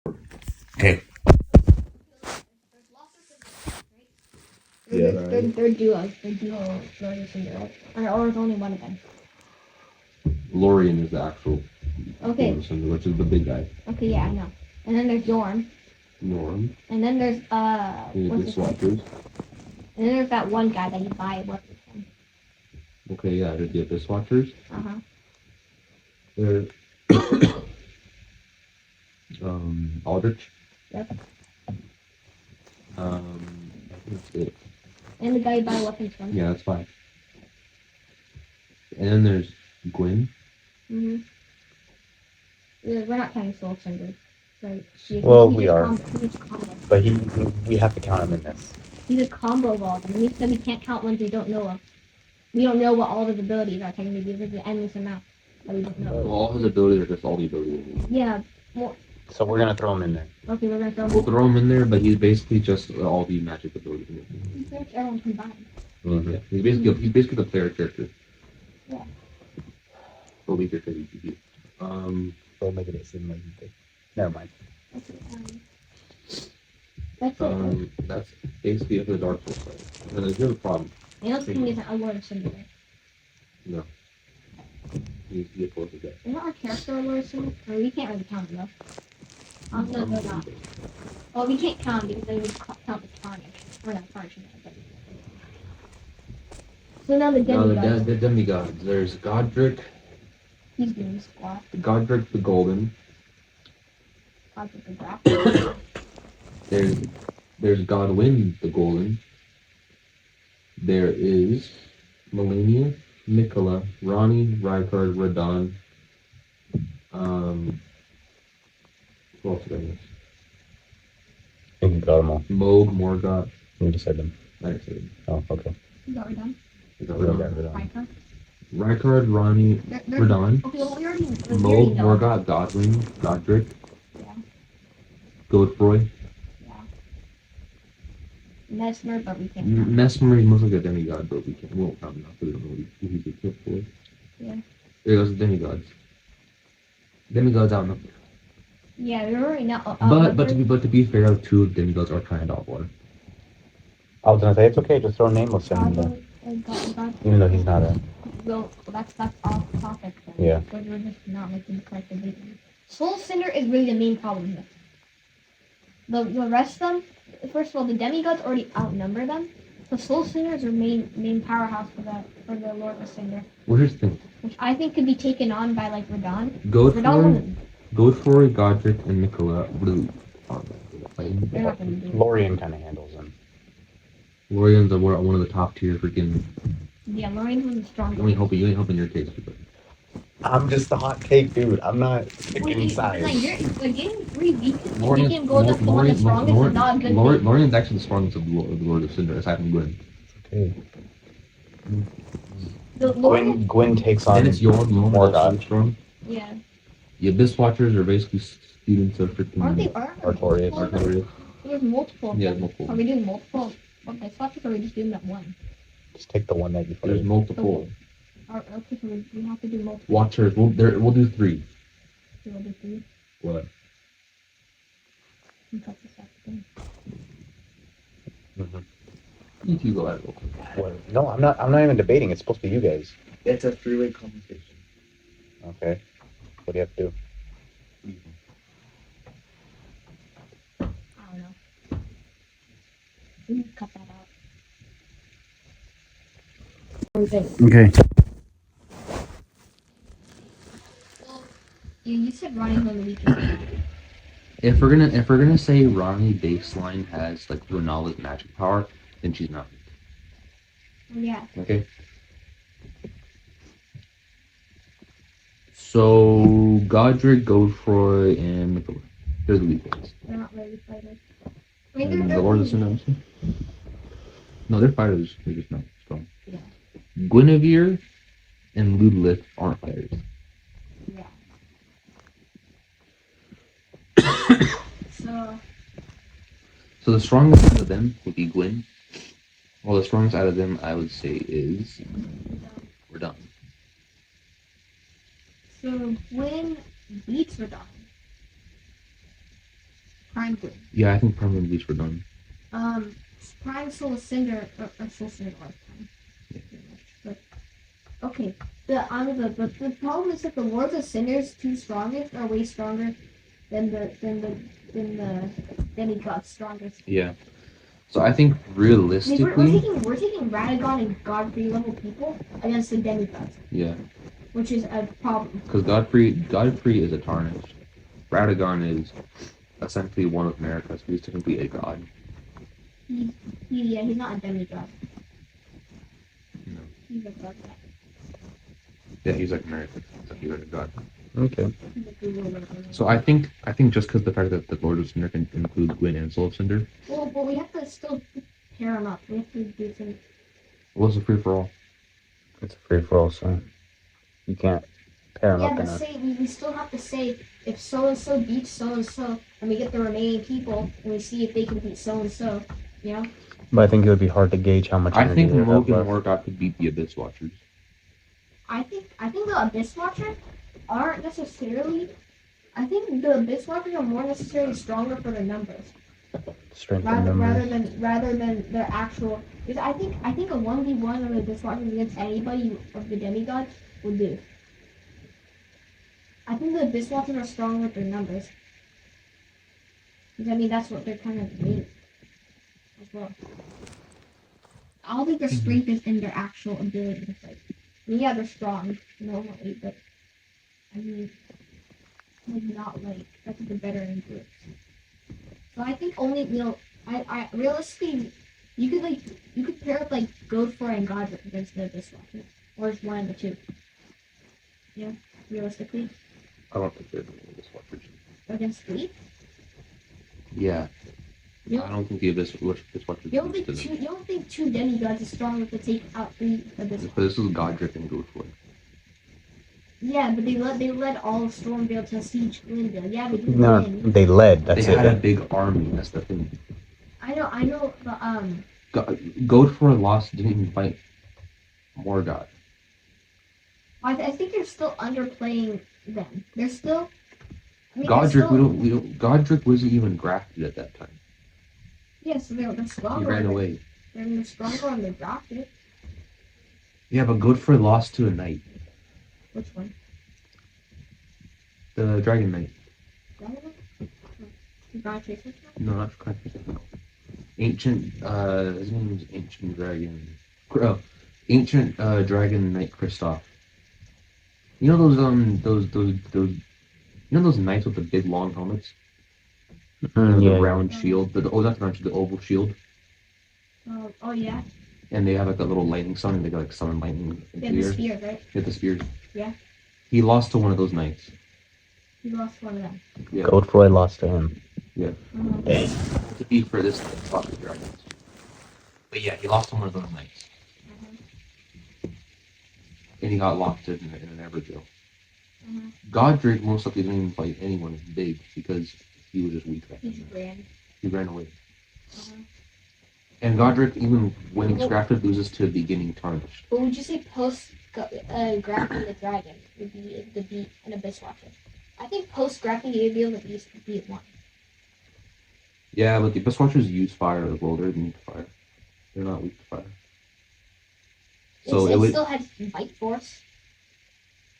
Okay. Yeah. They're duos. They're duo Lord of Cinder, right? Or it's only one of them. Lorien is the actual Okay. Lord of Cinder, which is the big guy. Okay, yeah, I know. And then there's Yorm. Norm. And then there's The Swatchers. And then there's that one guy that you buy weapons from. Okay, yeah, there's the Abyss Watchers. There's Aldrich. Yep. I think that's it. And the guy you buy weapons from. Yeah, that's 5. And then there's Gwyn. Yeah, we're not counting Soul Cinder. Right. Well, we are. But we have to count him in this. He's a combo of all of them. And we said we can't count ones we don't know of. We don't know what all of his abilities are technically because there's an endless amount that we don't know. Well, all his abilities are just all the abilities. Yeah. Well, So we're gonna throw him in there. okay, we're gonna throw him. We'll throw him in there, but he's basically just all the magic abilities. He's pretty much everyone combined. Yeah, he's basically the player character. Yeah. The weaker character. We'll make it seem like you think. Never mind. That's it. That's basically it for the Dark Souls side. And here's the problem. The other thing isn't a Lord of Cinder. No. You get close to that. Isn't our character a Lord of Cinder? Or we can't really count him though. I'm gonna go down. Well, we can't count him because they would count the Tarnish. We're not Tarnish. So now the Demigods. The Demigods. There's Godric. He's doing the squat. Godric the Golden. Godric the Grapple. There's Godwyn the Golden. There is Melania, Mikola, Ronnie, Rykard, Radon. Who else did I miss? I think you got them all. Moog, Morgoth. You just said them. I didn't say them. Oh, okay. Is that Radon? Radon. Rykard, Ronnie, Radon. Okay, well, we already Moog, know. Morgoth, Godwyn, Godric. Yeah. Godfroy. Yeah. Mesmer, but we can't. Mesmer is most like a demigod, but we won't count him because we don't know who he's a kid for. Yeah. There goes the demigods. Demigods out in the. Yeah, we already know. But to be fair, 2 of the demigods are kind of off water. I was gonna say it's okay, just throw nameless in there. Even though he's not a. Well, that's off topic. Then. Yeah. But we're just not making the correct decision. Soul Cinder is really the main problem here. The rest of them, first of all, the demigods already outnumber them. So Soul Cinder is their main powerhouse for the Lord of Cinder. Well, here's the thing. Which I think could be taken on by like Radon. Godfroy, Godric, and Mikola really aren't They're not gonna do it. Lorien kind of handles him. Lorien's one of the top tier freaking. Yeah, Lorien's one of the strongest. You ain't helping your case. But... I'm just a hot cake dude. I'm not picking sides. Like getting 3 weaknesses, making him go up to one of the strongest is not a good thing. Lorien's actually the strongest of the Lord of Cinder, aside from Gwyn. Okay. Gwyn takes on. And it's Yorm Morgoth. Strong. Yeah. The Abyss Watchers are basically students of freaking. Aren't they Artorias. There's multiple. Yeah, there's multiple. Are we doing multiple Abyss Watchers, or are we just doing that one? Just take the one that you put. There's multiple. Okay, so we have to do multiple. Watchers. We'll do 3. So we'll do 3. What? Cut this out again. You two go ahead. Well, no, I'm not even debating. It's supposed to be you guys. It's a 3-way conversation. Okay. What do you have to do? I don't know. We can cut that out. Okay. Well, you said Ronnie's on the weakest. If we're gonna say Ronnie baseline has like knowledge magic power, then she's not. Yeah. Okay. So Godric, Godfroy, and Mikola. They're the weak ones. They're not really fighters. And the Lord of the Cinder. No, they're fighters. They're just not strong. Yeah. Guinevere and Ludolith aren't fighters. Yeah. So the strongest out of them would be Gwyn. Well, the strongest out of them, I would say, is Radon. So Gwyn beats Radon. Prime Blue. Yeah, I think Prime and Bleach were done. Prime Soul Cinder or Soul Cinder or Prime. Pretty much. But okay. The problem is that the Lords of Cinder's two strongest are way stronger than the Demigods strongest. Yeah. So I think I mean, realistically, we're taking Radagon and Godfrey level people against the Demigods, yeah, which is a problem. because Godfrey is a tarnished. Radagon is essentially one of America's. He's technically a god. He's not a demigod. No. He's a god. Yeah, he's like America. So he's like a god. Okay. He's a Google. So I think just because the fact that the Lord of Cinder can include Gwyn and Soul of Cinder, Well, but we have to still pair them up. We have to do some. well, it's a free for all. It's a free for all, so you can't pair them Yeah, up but in a. say we still have to say if so and so beats so and so, and we get the remaining people, and we see if they can beat so and so. You know. But I think it would be hard to gauge how much. I energy think they have Moog and left. Morgoth could beat the Abyss Watchers. I think the Abyss Watchers aren't necessarily. I think the Abyss Watchers are more necessarily stronger for their numbers. Strength in numbers. rather than their actual. Because I think a 1v1 of the Abyss Watchers against anybody of the Demigods would do. I think the Abyss Watchers are strong with their numbers. Because I mean that's what they're kind of doing as well. I don't think their strength is in their actual ability to fight. I mean, yeah, they're strong normally, but I mean, like not like that's the better in groups. So I think only I realistically you could pair up like Godfrey and Godric against the Abyss Watchers, or just one of the two. Yeah, realistically I don't think they're the Abyss Watchers. against three. Yeah. You I don't think the Abyss Watchers. you don't think two demigods is strong enough to take out three Abyss Watchers? But this is Godric and Godfrey. Yeah, but they led all of Stormvale to siege Glendale. Yeah, they didn't No, win. they led. That's They had a it. big army. That's the thing. I know, but Godfrey lost. Didn't even fight Morgoth. I think you're still underplaying them. They're still. I mean, Godric, they're still, we don't. Godric wasn't even grafted at that time. Yes, they're He stronger. ran away. They're stronger on the drafted. Yeah, but Godfrey lost to a knight, Which one? the Dragon Knight. Dragon? Dragon Chaser? No, not correct. Ancient. His name is Ancient Dragon. Ancient Dragon Knight Kristoff. You know those. You know those knights with the big long helmets? The Yeah. round shield. Not the round shield, the oval shield. Oh yeah. And they have like a little lightning sun, and they got like summon lightning They into have the the air. spear, right? Hit the spears. Yeah. He lost to one of those knights. You lost one of them. Yeah. Godfrey lost to him. Uh-huh. To be for this spot with dragons. But yeah, he lost to one of those knights. And he got locked in an Everjail. Godric most likely didn't even fight anyone big because he was just weak. He just ran. He ran away. Uh-huh. And Godric, even when he's grafted, loses to beginning tarnished. What would you say post grafting the dragon would be the beat an Abyss Watcher? I think post grafting you'd be able to beat one. Yeah, but the Abyss Watchers use fire as well. They're weak to fire. They're not weak to fire. So it it would. still has bite force.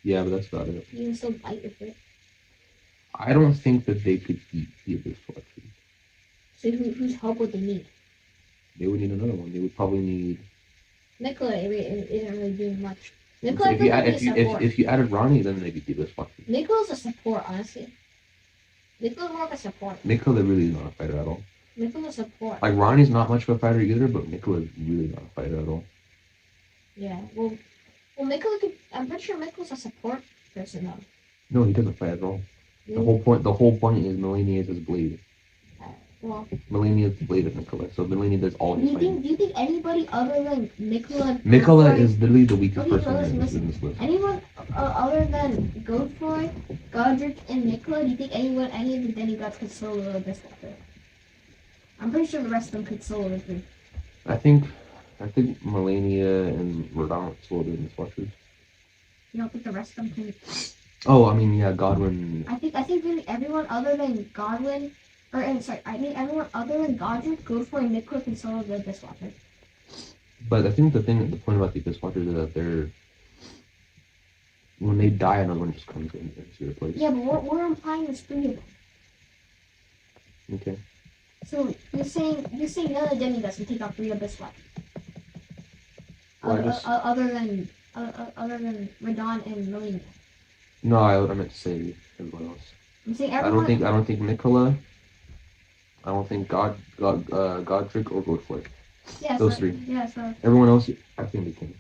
Yeah, but that's about it. You can still bite with it. I don't think that they could beat the Abyss Watchers. So whose help would they need? They would need another one. They would probably need. Nicola isn't really doing much. So Nicola if you add, doesn't need support. if you added Ronnie, then they could beat the Abyss Watchers. Nicola's a support, honestly. Nicola's more of a support. Nicola really is not a fighter at all. Nicola's a support. Like Ronnie's not much of a fighter either, but Nicola is really not a fighter at all. Yeah, well, Nicola could. I'm pretty sure Nicola's a support person though. No, he doesn't fight at all. The whole point is Melania is his blade. Well, Melania is the blade of Nicola, so Melania does all his fighting. do you think anybody other than Nicola? Nicola is literally the weakest Okay, person listen, in listen. this list. Anyone other than Godfrey, Godric, and Nicola? Do you think any of the demigods could solo this Watcher? I'm pretty sure the rest of them could solo the three. I think Melania and Verdant will do this Watchers. You don't think the rest of them can? Oh, I mean, yeah, Godwin. I think really everyone other than Godwin, I mean everyone other than Godric, Godfrey, and Nicola can solo the Dishwasher. But I think the point about the Abyss Watchers is that when they die, another one just comes in to replace. Yeah, but we're implying there's 3 of them. Okay. So you're saying none of the demigods can take out 3 Abyss Watchers. Well, Other than Radon and Melina. No, I meant to say everyone else. I'm saying everyone. I don't think Nicola. I don't think Godric or Godfrey. Yeah, Those so, 3. Yeah, so. Everyone else, I think they can.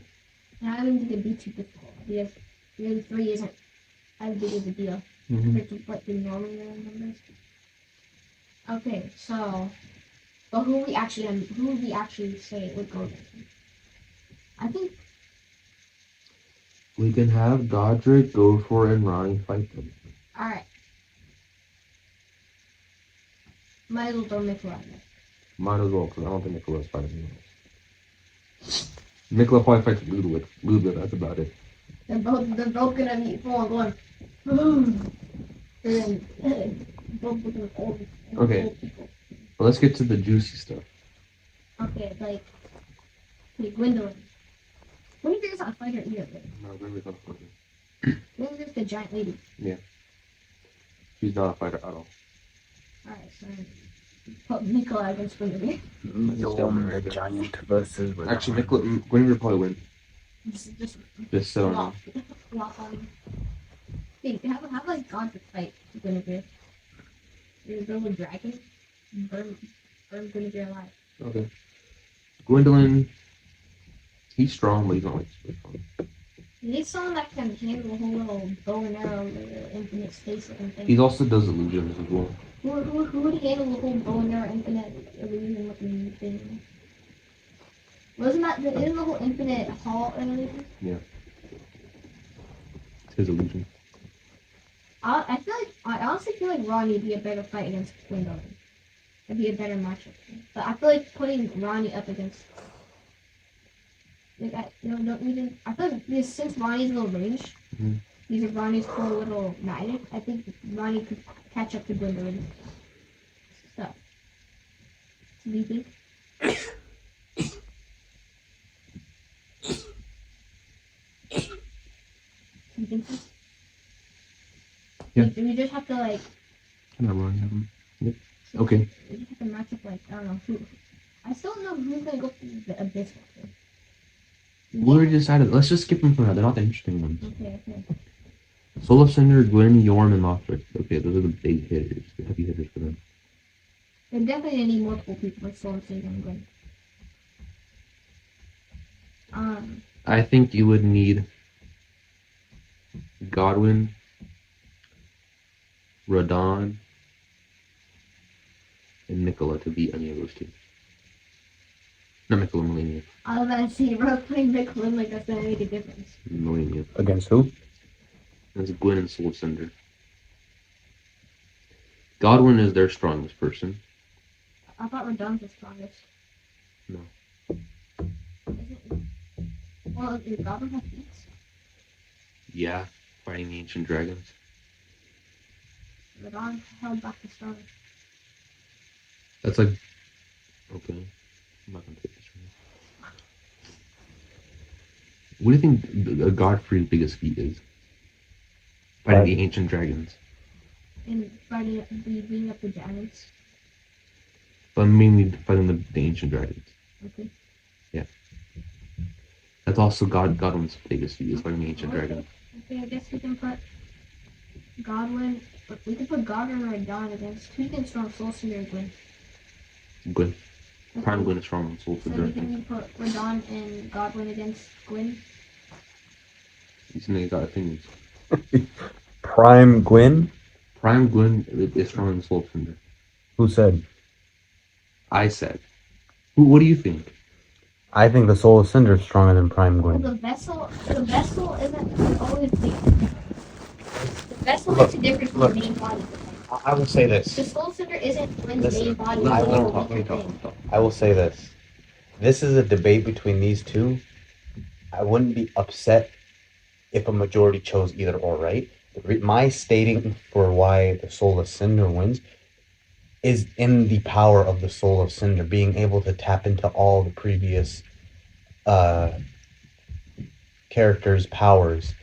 Yeah, I don't think it'd be too difficult because really 3 isn't as big of a deal Mm-hmm. compared to what the normal numbers. Okay, so, but who would we actually say would go against him? I think We can have Godric, Godfrey, and Ronnie fight them. all right. Might as well throw Nicola in there. Might as well, because I don't think Nicola's fighting anyone else. Nicola probably fights Ludwig. That's about it. They're both gonna be full on going. Boom. And then both looking old. Okay. Old people. But let's get to the juicy stuff. Okay, like Gwendolyn. Gwendolyn's not a fighter either. No, Gwendolyn's not a fighter. Gwendolyn's the giant lady. She's not a fighter at all. Alright, so put Nicola against Gwendolyn. The giant versus. Actually, Gwendolyn would probably win. Just so. Walk on. Hey, have like Godric fight Gwendolyn. You're gonna build a dragon. Burn Gwendolyn alive. Okay. Gwendolyn. He's strong, but he's not like super strong. You need someone that can handle the whole little bow and arrow, infinite space looking thing. He also does illusions as well. Who would handle the whole bow and arrow infinite illusion looking thing? Isn't the whole infinite hall an illusion? Yeah. It's his illusion. I honestly feel like Ronnie would be a better fight against Gwendolyn. It'd be a better matchup. But I feel like putting Ronnie up against I feel like because since Ronnie's low range, these are Ronnie's cool little magnet, I think Ronnie could catch up to Gwendolyn stuff. So do you think? You think so? Yeah. We just have to like. Kind of wrong. Yep. Okay. We just have to match up like I don't know who. I still don't know who's gonna go for the Abyss Watcher. We already decided. Let's just skip them for now. They're not the interesting ones. Okay. Soul of Cinder, Gwen, Yorm, and Lothric. Okay, those are the big hitters, the heavy hitters for them. They're definitely gonna need multiple people like Soul, Cinder, and Gwen. I think you would need Godwin, Radon, and Nicola to beat any of those 2. Not Nicola, Melania. I was about to say, we're playing Nicola like that's gonna make a difference. Melania. Against who? That's Gwen and Soul Cinder. Godwin is their strongest person. I thought Radon's the strongest. No. Well, is Godwin have feats? Yeah, fighting the ancient dragons. Radon held back the stars. That's like... Okay. I'm not gonna take this right now. What do you think Godfrey's biggest feat is? Fighting the ancient dragons. And beating up the giants. But mainly fighting the ancient dragons. Okay. Yeah. That's also Godwin's biggest feat is fighting the ancient dragons. Okay, I guess we can put Godwin. We can put Godwin or Radon against who's against strong Soul Cinder and Gwen. Gwen. Prime Gwen is strong on Soul So Cinder. we can put Radon and Godwin against Gwen. These niggas got opinions. Prime Gwyn? Prime Gwen is strong on Soul Cinder. Who said? I said. What do you think? I think the Soul of Cinder is stronger than Prime Well, Gwyn. the vessel isn't always big. The vessel makes a difference from the main body. I will say this. The Soul Cinder isn't Gwen's Listen, main body. I It's will a talk, weaker let me thing. talk. I will say this. This is a debate between these 2. I wouldn't be upset if a majority chose either or, right? My stating for why the Soul of Cinder wins is in the power of the soul of Cinder, being able to tap into all the previous uh, characters' powers.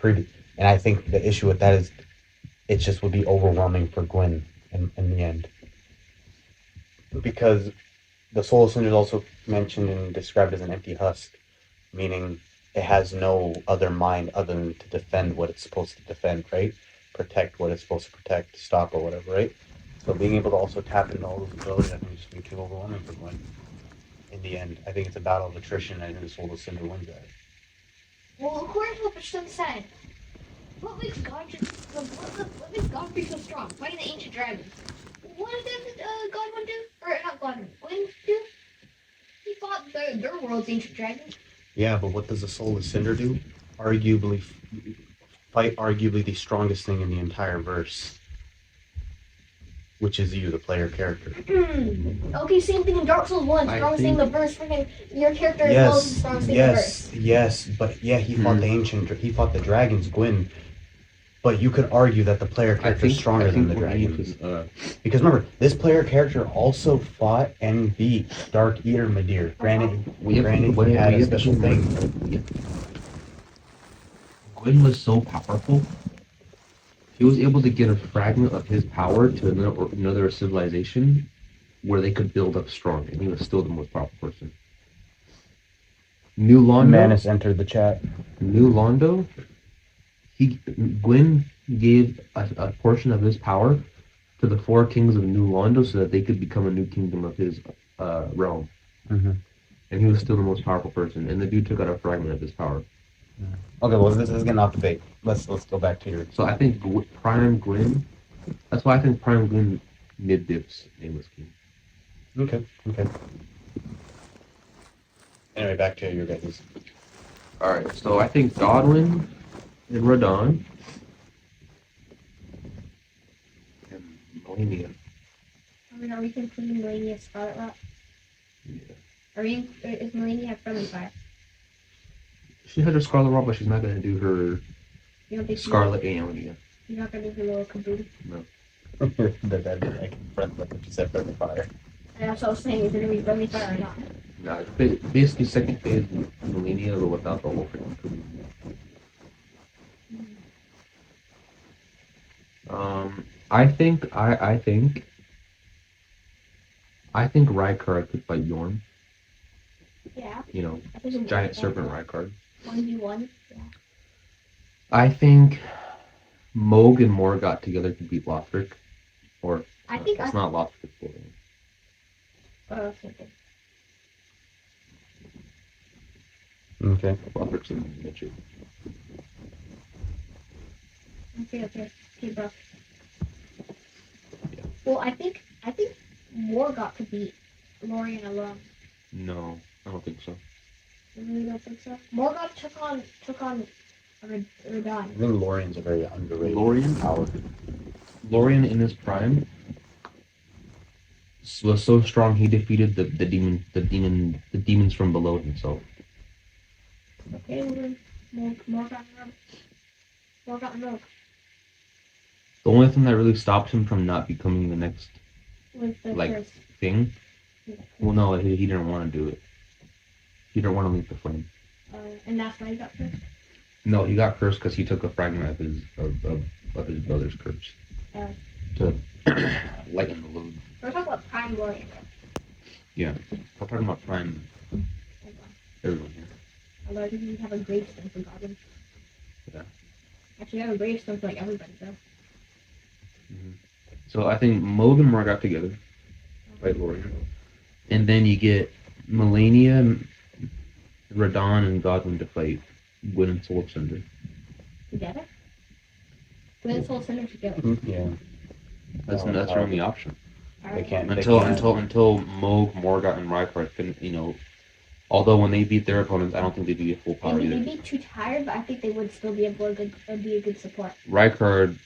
And I think the issue with that is it just would be overwhelming for Gwyn in the end. Because the soul of Cinder is also mentioned and described as an empty husk, meaning it has no other mind other than to defend what it's supposed to defend, right? Protect what it's supposed to protect, stop or whatever, right? So being able to also tap into all those abilities, I think is just too overwhelming for Gwyn. In the end, I think it's a battle of attrition, and I think the soul of Cinder wins that. Well, according to what Basham said, what makes what makes Godfrey so strong? Fighting the ancient dragons. What did Godwin do? Or not Godwin, Gwyn do? He fought their world's ancient dragons. Yeah, but what does the soul of Cinder do? Arguably, fight arguably the strongest thing in the entire verse, which is you, the player character. Okay, same thing in Darksouls 1. Strongest thing in the verse, freaking your character as well as the strongest thing in the verse. Yes, but yeah, he fought he fought the dragons, Gwyn. But you could argue that the player character is stronger than the dragons. Because remember, this player character also fought and beat Dark Eater Madir. Granted, he had a special thing. Gwyn was so powerful. He was able to get a fragment of his power to another civilization where they could build up strong, and he was still the most powerful person. New Londo. Manus entered the chat. New Londo. Gwyn gave a portion of his power to the 4 kings of New Londo so that they could become a new kingdom of his realm. Mm-hmm. And he was still the most powerful person, and the dude took out a fragment of his power. Okay, well, this is getting off debate. Let's go back to your. So I think Prime Gwyn. That's why I think Prime Gwyn mid dips Nameless King. Okay. Anyway, back to your guys'. All right, so I think Godwin and Radon and Melania. I mean, are we concluding Melania Scarlet Rot? Yeah. Is Melania have friendly fire? She had her Scarlet Rot, but she's not gonna do her You don't think Scarlet Aeon yet. You're not gonna do her little kaboom? No. I can front like you said, friendly fire. And that's what I was saying. Is it gonna be friendly fire or not? No, it's basically second phase Melania, but without the whole freaking I think Rykard could fight Yorn. Yeah. You know, I think giant serpent Rykard. 1v1. Yeah. I think Moog and Moore got together to beat Lothric. Or I think it's not Lothric. Okay. Okay. Lothric's in Mitchell. Okay, bro. Yeah. Well, I think Morgott could beat Lorien alone. No, I don't think so. You really don't think so? Morgott took on Radon. I think Lorien's a very underrated Lorien? power. Lorien in his prime was so strong he defeated the demons from below himself. Okay, Morgott and Rogue. The only thing that really stopped him from not becoming the next Was the curse. thing. Well, no, he didn't want to do it. He didn't want to leave the flame. And that's why he got cursed. No, he got cursed because he took a fragment of his brother's curse to lighten the load. We're talking about Prime Lorien. Yeah, I'm talking about prime. Everyone here. Although I think you have a gravestone for Goblin. Yeah. Actually, you have a gravestone for like everybody, though. Mm-hmm. So I think Moog and Moore got together, fight Lorien, and then you get Melania, Radon, and Godwin to fight Gwyn and Soul of Cinder. Together? Gwyn and Soul of Cinder together. Mm-hmm. Yeah. That's their only option. They can't Until Moog, Morgott, and Rykard can, although when they beat their opponents, I don't think they'd be at full power either. They'd be too tired, but I think they would still be able to be a good support. Rykard,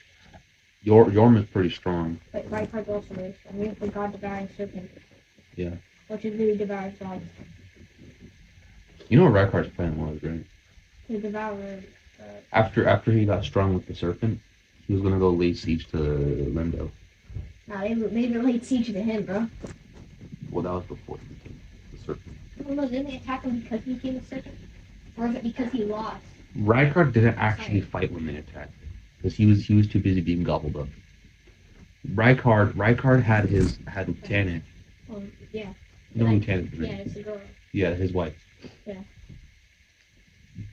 Yorm is pretty strong. But Rykard's also really strong. We have the God Devouring Serpent. Yeah. Which is really devours dogs. You know what Rykard's plan was, right? To devour. After he got strong with the serpent, he was gonna go lay siege to Lendo. Nah, they laid siege to him, bro. Well, that was before he became the serpent. I don't know, didn't they attack him because he became a serpent? Or is it because he lost? Rykard didn't actually fight when they attacked because he was too busy being gobbled up. Rykard had Tanit. Oh, yeah. No, Like, Tanit. yeah, it's a girl. Yeah, his wife. Yeah.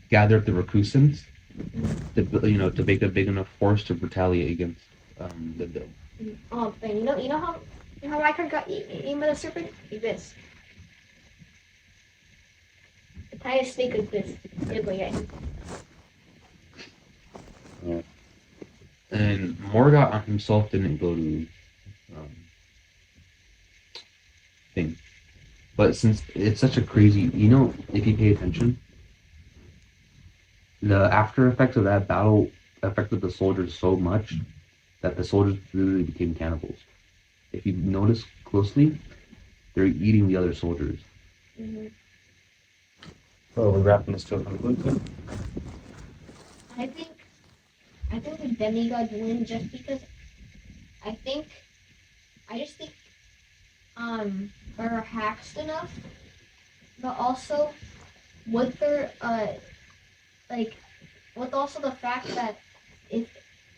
Gathered the Raccoonsons to make a big enough force to retaliate against the. Oh, and you know how Rykard got eaten by the serpent? Like this. The tiniest snake is this. Nibbling at him. Yeah. And Morgoth himself didn't go to thing. But since it's such a crazy, if you pay attention, the after effects of that battle affected the soldiers so much that the soldiers literally became cannibals. If you notice closely, they're eating the other soldiers. Mm-hmm. So we're wrapping this to a conclusion. I think the Demigods win just because I just think they're hacked enough, but also with their with also the fact that if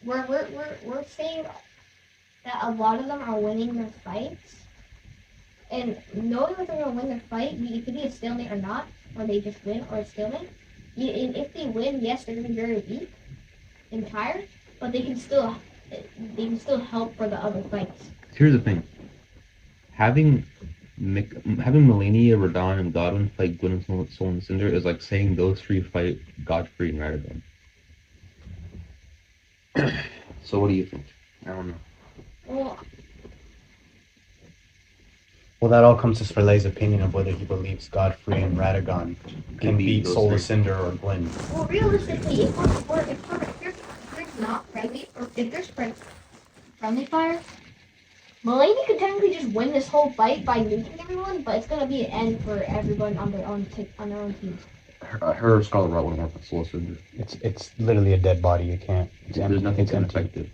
we're saying that a lot of them are winning their fights, and knowing that they're gonna win their fight, it could be a stalemate or not, or they just win or a stalemate. And if they win, yes, they're gonna be very weak and tired, but they can still help for the other fights. Here's the thing: having Melania, Radahn, and Godwyn fight Gwyn and Soul and Cinder is like saying those three fight Godfrey and Radagon. So what do you think? I don't know. Well, that all comes to Sverlay's opinion of whether he believes Godfrey and Radagon can beat those Soul three. Cinder or Gwyn. Well, realistically, if there's not friendly, or if there's friendly fire, Melania could technically just win this whole fight by nuking everyone, but it's gonna be an end for everyone on their own teams. Her Scarlet Rot wouldn't work with Soul Cinder. It's literally a dead body. You can't. There's nothing it's empty. effective.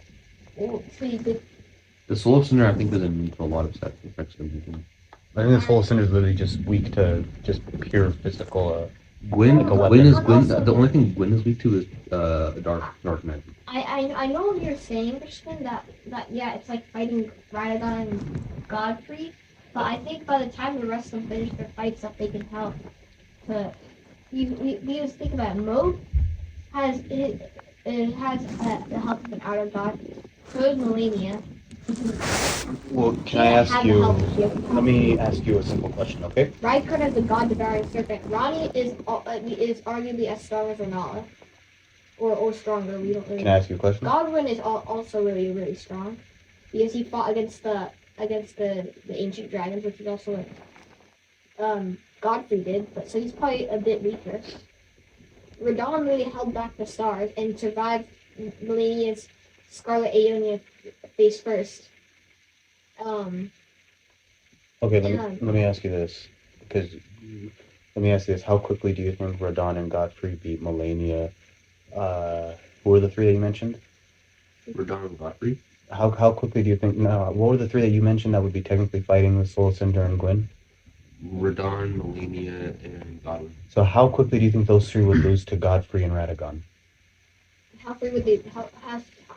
Oh, so you could. The Soul of Cinder, I think, is immune to a lot of side effects of everything. I think this Soul Cinder is literally just weak to just pure physical. Gwyn, Like a weapon. Gwyn is Gwyn. The only thing Gwyn is weak to is dark magic. I know what you're saying, Crispin, that yeah, it's like fighting Radagon and Godfrey, but I think by the time the rest of them finish their fights up, they can help. We just think about it. Moat has the help of an outer god. So is Melania. Well, She can I doesn't ask have the you? help that she has. Let me ask you a simple question, okay? Rykard has the god devouring serpent. Ronnie is arguably as strong as Renala, or stronger. We don't really. Can I ask you a question? Godwyn is also really, really strong because he fought against the ancient dragons, which is also what Godfrey did, but so he's probably a bit weaker. Radahn really held back the stars and survived Melania's Scarlet Aeonia face first. Okay, Yeah. let me ask you this, because let me ask you this: how quickly do you think Radahn and Godfrey beat Melania? Who were the three that you mentioned? Radahn and Godfrey. How quickly do you think? No, what were the three that you mentioned that would be technically fighting with Soul Cinder and Gwyn? Radahn, Melania, and Godwyn. So how quickly do you think those three would lose to Godfrey and Radagon? How free would they?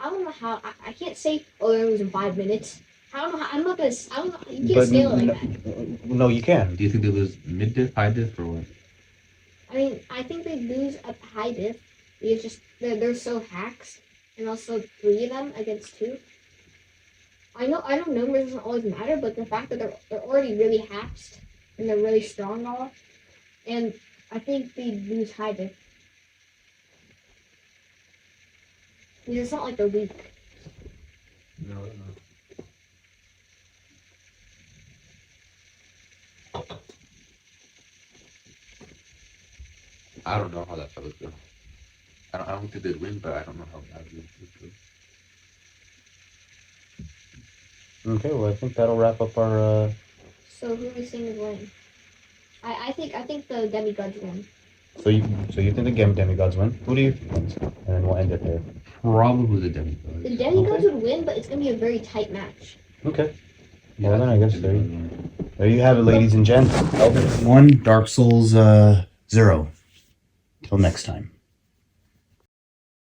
I don't know how. I can't say. Oh, they're losing 5 minutes. I don't know. I'm not gonna. I don't know. You can't scale it like that. No, you can. Do you think they lose mid diff, high diff, or what? I mean, I think they lose at high diff. Because just they're so hacks, and also 3 of them against 2. I know numbers doesn't always matter, but the fact that they're already really hacked and they're really strong all, and I think they lose high diff. Because it's not like they're weak. No. I don't know how that would go. I don't think they'd win, but I don't know how that would go. Okay, well I think that'll wrap up our. So who are we saying is winning? I think the Demigods win. So you think the Demigods win? Who do you think? And then we'll end it there. Probably the Demigods. The Demigods would win, but it's gonna be a very tight match. Okay. Yeah, Well, then I guess think it'd be there, fun, there you have it, ladies and gents. Elden Ring 1, Dark Souls 0. Till next time.